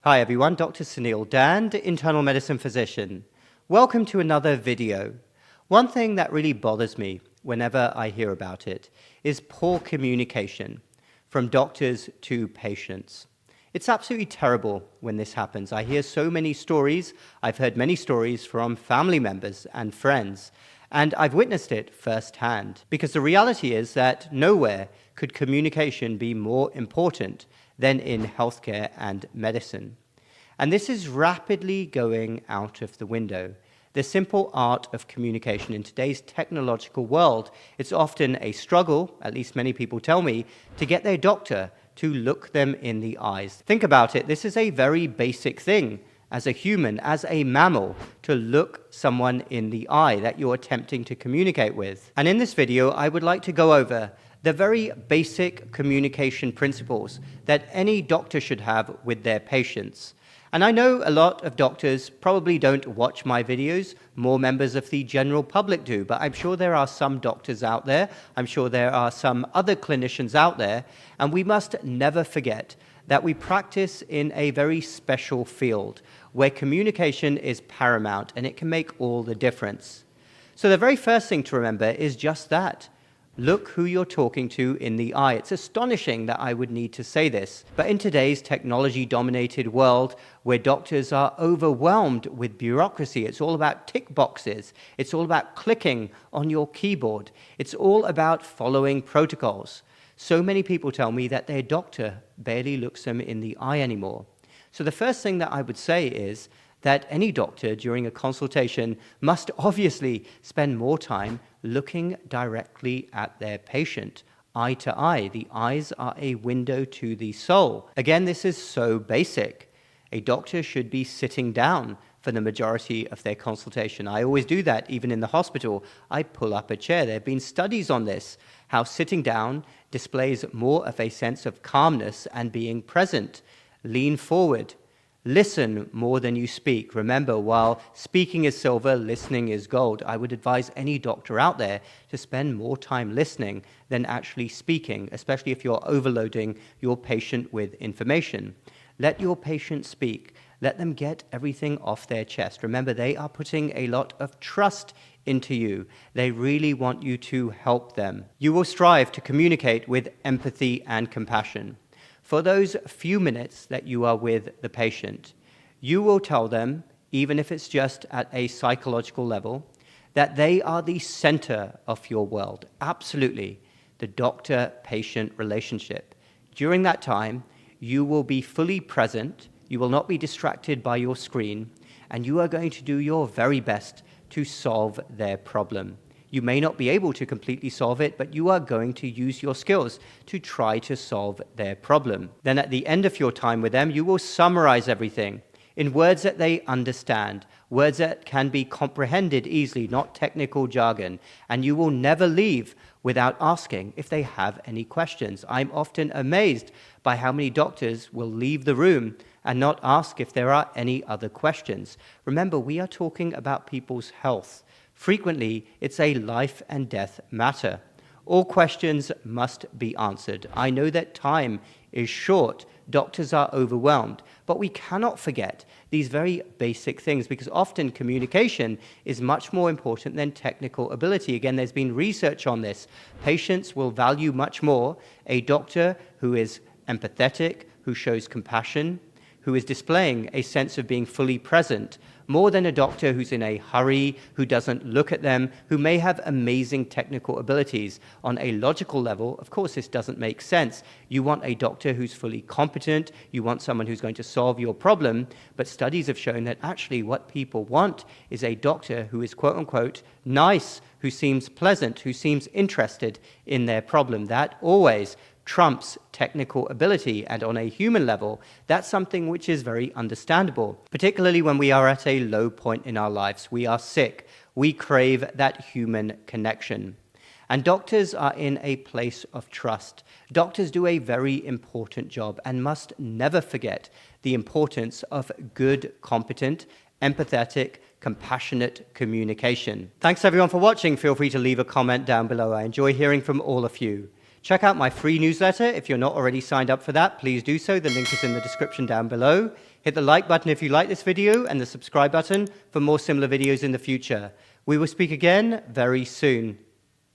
Hi everyone, Dr. Suneel, Dhand, internal medicine physician. Welcome to another video. One thing that really bothers me whenever I hear about it is poor communication from doctors to patients. It's absolutely terrible when this happens. I hear so many stories. I've heard many stories from family members and friends, and I've witnessed it firsthand. Because the reality is that nowhere could communication be more important than in healthcare and medicine. And this is rapidly going out of the window. The simple art of communication in today's technological world, it's often a struggle, at least many people tell me, to get their doctor to look them in the eyes. Think about it, this is a very basic thing as a human, as a mammal, to look someone in the eye that you're attempting to communicate with. And in this video, I would like to go over the very basic communication principles that any doctor should have with their patients. And I know a lot of doctors probably don't watch my videos, more members of the general public do, but I'm sure there are some doctors out there, I'm sure there are some other clinicians out there, and we must never forget that we practice in a very special field where communication is paramount and it can make all the difference. So the very first thing to remember is just that. Look who you're talking to in the eye. It's astonishing that I would need to say this, but in today's technology-dominated world where doctors are overwhelmed with bureaucracy, it's all about tick boxes, it's all about clicking on your keyboard, it's all about following protocols. So many people tell me that their doctor barely looks them in the eye anymore. So the first thing that I would say is that any doctor during a consultation must obviously spend more time looking directly at their patient, eye to eye. The eyes are a window to the soul. Again, this is so basic. A doctor should be sitting down for the majority of their consultation. I always do that, even in the hospital. I pull up a chair. There have been studies on this, how sitting down displays more of a sense of calmness and being present. Lean forward. Listen more than you speak. Remember, while speaking is silver, listening is gold. I would advise any doctor out there to spend more time listening than actually speaking, especially if you're overloading your patient with information. Let your patient speak. Let them get everything off their chest. Remember, they are putting a lot of trust into you. They really want you to help them. You will strive to communicate with empathy and compassion. For those few minutes that you are with the patient, you will tell them, even if it's just at a psychological level, that they are the center of your world. Absolutely, the doctor-patient relationship. During that time, you will be fully present, you will not be distracted by your screen, and you are going to do your very best to solve their problem. You may not be able to completely solve it, but you are going to use your skills to try to solve their problem. Then at the end of your time with them, you will summarize everything in words that they understand, words that can be comprehended easily, not technical jargon, and you will never leave without asking if they have any questions. I'm often amazed by how many doctors will leave the room and not ask if there are any other questions. Remember, we are talking about people's health. Frequently, it's a life and death matter. All questions must be answered. I know that time is short, doctors are overwhelmed, but we cannot forget these very basic things because often communication is much more important than technical ability. Again, there's been research on this. Patients will value much more a doctor who is empathetic, who shows compassion, who is displaying a sense of being fully present, more than a doctor who's in a hurry, who doesn't look at them, who may have amazing technical abilities. On a logical level, of course, this doesn't make sense. You want a doctor who's fully competent, you want someone who's going to solve your problem, but studies have shown that actually what people want is a doctor who is quote-unquote nice, who seems pleasant, who seems interested in their problem. That always trumps technical ability, and on a human level, that's something which is very understandable, particularly when we are at a low point in our lives. We are sick. We crave that human connection. And doctors are in a place of trust. Doctors do a very important job and must never forget the importance of good, competent, empathetic, compassionate communication. Thanks everyone for watching. Feel free to leave a comment down below. I enjoy hearing from all of you. Check out my free newsletter. If you're not already signed up for that, please do so. The link is in the description down below. Hit the like button if you like this video and the subscribe button for more similar videos in the future. We will speak again very soon.